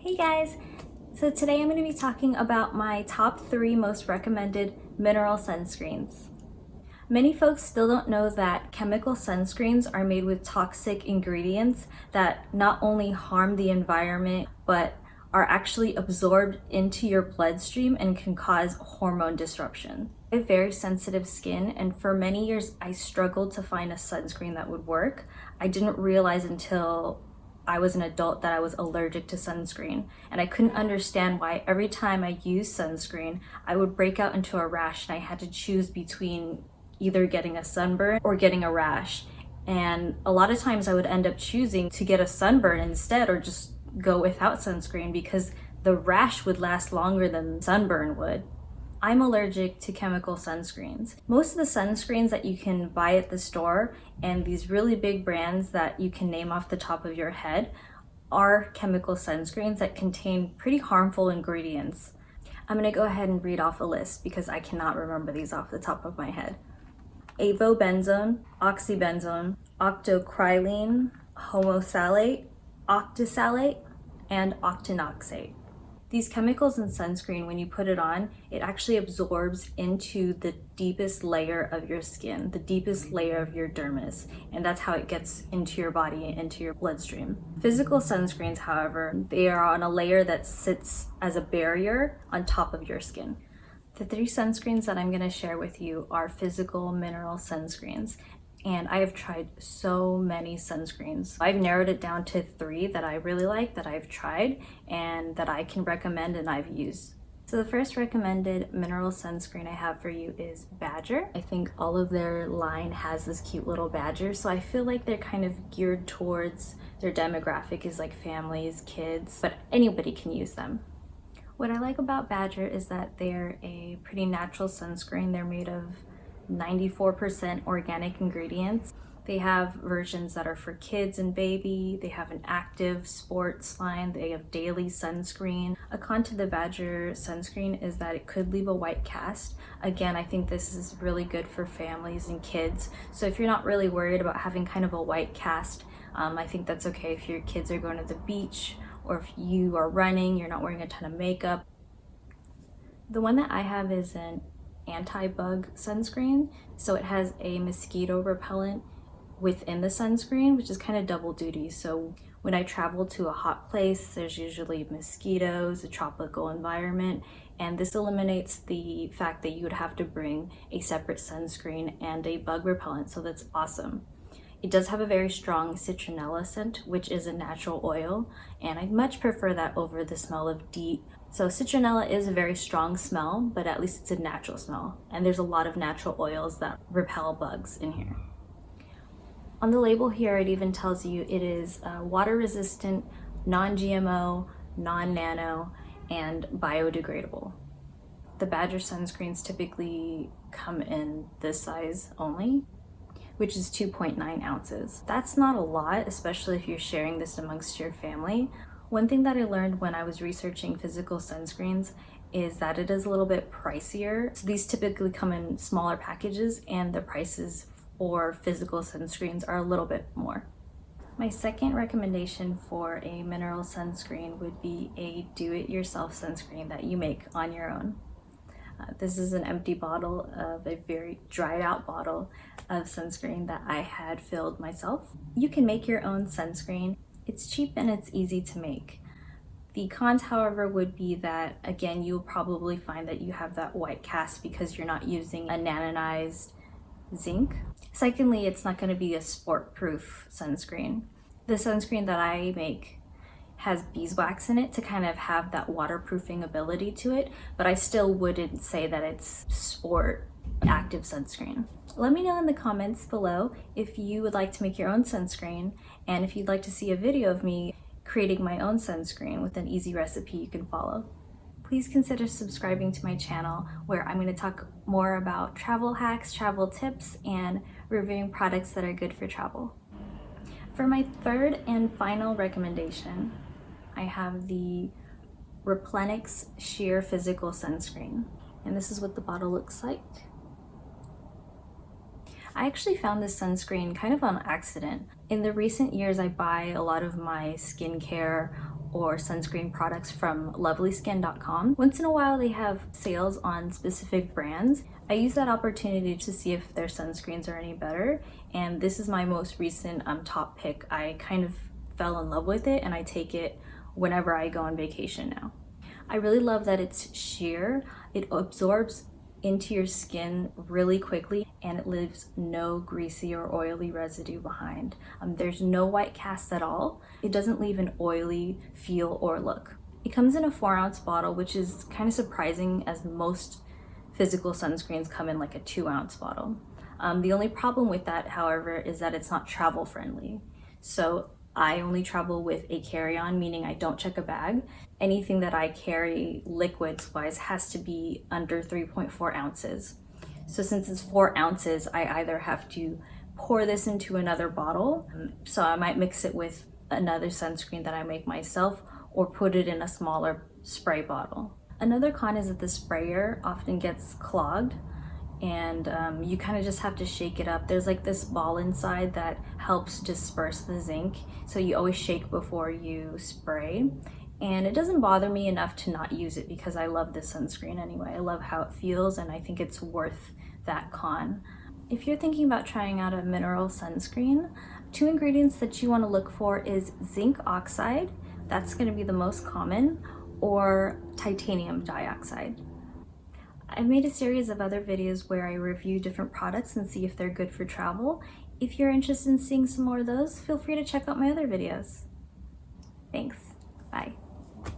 Hey guys! So today I'm going to be talking about my top 3 most recommended mineral sunscreens. Many folks still don't know that chemical sunscreens are made with toxic ingredients that not only harm the environment but are actually absorbed into your bloodstream and can cause hormone disruption. I have very sensitive skin, and for many years I struggled to find a sunscreen that would work. I didn't realize until I was an adult that I was allergic to sunscreen, and I couldn't understand why every time I used sunscreen I would break out into a rash and I had to choose between either getting a sunburn or getting a rash. And a lot of times I would end up choosing to get a sunburn instead, or just go without sunscreen because the rash would last longer than sunburn would. I'm allergic to chemical sunscreens. Most of the sunscreens that you can buy at the store and these really big brands that you can name off the top of your head are chemical sunscreens that contain pretty harmful ingredients. I'm gonna go ahead and read off a list because I cannot remember these off the top of my head. Avobenzone, oxybenzone, octocrylene, homosalate, octisalate, and octinoxate. These chemicals in sunscreen, when you put it on, it actually absorbs into the deepest layer of your skin, the deepest layer of your dermis, and that's how it gets into your body and into your bloodstream. Physical sunscreens, however, they are on a layer that sits as a barrier on top of your skin. The 3 sunscreens that I'm going to share with you are physical mineral sunscreens, and I have tried so many sunscreens. I've narrowed it down to 3 that I really like, that I've tried, and that I can recommend and I've used. So the first recommended mineral sunscreen I have for you is Badger. I think all of their line has this cute little badger, so I feel like they're kind of geared towards their demographic is like families, kids, but anybody can use them. What I like about Badger is that they're a pretty natural sunscreen. They're made of 94% organic ingredients. They have versions that are for kids and baby. They have an active sports line. They have daily sunscreen. A con to the Badger sunscreen is that it could leave a white cast. Again, I think this is really good for families and kids. So if you're not really worried about having kind of a white cast, I think that's okay if your kids are going to the beach, or if you are running, you're not wearing a ton of makeup. The one that I have is an anti-bug sunscreen, so it has a mosquito repellent within the sunscreen, which is kind of double duty. So when I travel to a hot place, there's usually mosquitoes, a tropical environment, and this eliminates the fact that you would have to bring a separate sunscreen and a bug repellent, so that's awesome. It does have a very strong citronella scent, which is a natural oil, and I much prefer that over the smell of DEET. So citronella is a very strong smell, but at least it's a natural smell, and there's a lot of natural oils that repel bugs in here. On the label here, it even tells you it is water resistant, non-GMO, non-nano, and biodegradable. The Badger sunscreens typically come in this size only, which is 2.9 ounces. That's not a lot, especially if you're sharing this amongst your family. One thing that I learned when I was researching physical sunscreens is that it is a little bit pricier. So these typically come in smaller packages, and the prices for physical sunscreens are a little bit more. My second recommendation for a mineral sunscreen would be a do-it-yourself sunscreen that you make on your own. This is an empty bottle of a very dried out bottle of sunscreen that I had filled myself. You can make your own sunscreen. It's cheap and it's easy to make. The cons, however, would be that, again, you'll probably find that you have that white cast because you're not using a nanonized zinc. Secondly, it's not going to be a sport-proof sunscreen. The sunscreen that I make has beeswax in it to kind of have that waterproofing ability to it, but I still wouldn't say that it's sport active sunscreen. Let me know in the comments below if you would like to make your own sunscreen, and if you'd like to see a video of me creating my own sunscreen with an easy recipe you can follow. Please consider subscribing to my channel, where I'm going to talk more about travel hacks, travel tips, and reviewing products that are good for travel. For my third and final recommendation, I have the Replenix Sheer Physical Sunscreen, and this is what the bottle looks like. I actually found this sunscreen kind of on accident. In the recent years, I buy a lot of my skincare or sunscreen products from lovelyskin.com. Once in a while they have sales on specific brands. I use that opportunity to see if their sunscreens are any better, and this is my most recent top pick. I kind of fell in love with it and I take it whenever I go on vacation now. I really love that it's sheer. It absorbs into your skin really quickly and it leaves no greasy or oily residue behind. There's no white cast at all. It doesn't leave an oily feel or look. It comes in a 4-ounce bottle, which is kind of surprising as most physical sunscreens come in like a 2-ounce bottle. The only problem with that, however, is that it's not travel friendly. So I only travel with a carry-on, meaning I don't check a bag. Anything that I carry liquids-wise has to be under 3.4 ounces. So since it's 4 ounces, I either have to pour this into another bottle, so I might mix it with another sunscreen that I make myself, or put it in a smaller spray bottle. Another con is that the sprayer often gets clogged, and you kind of just have to shake it up. There's like this ball inside that helps disperse the zinc, so you always shake before you spray. And it doesn't bother me enough to not use it because I love this sunscreen anyway. I love how it feels and I think it's worth that con. If you're thinking about trying out a mineral sunscreen, 2 ingredients that you want to look for is zinc oxide, that's going to be the most common, or titanium dioxide. I've made a series of other videos where I review different products and see if they're good for travel. If you're interested in seeing some more of those, feel free to check out my other videos. Thanks. Bye.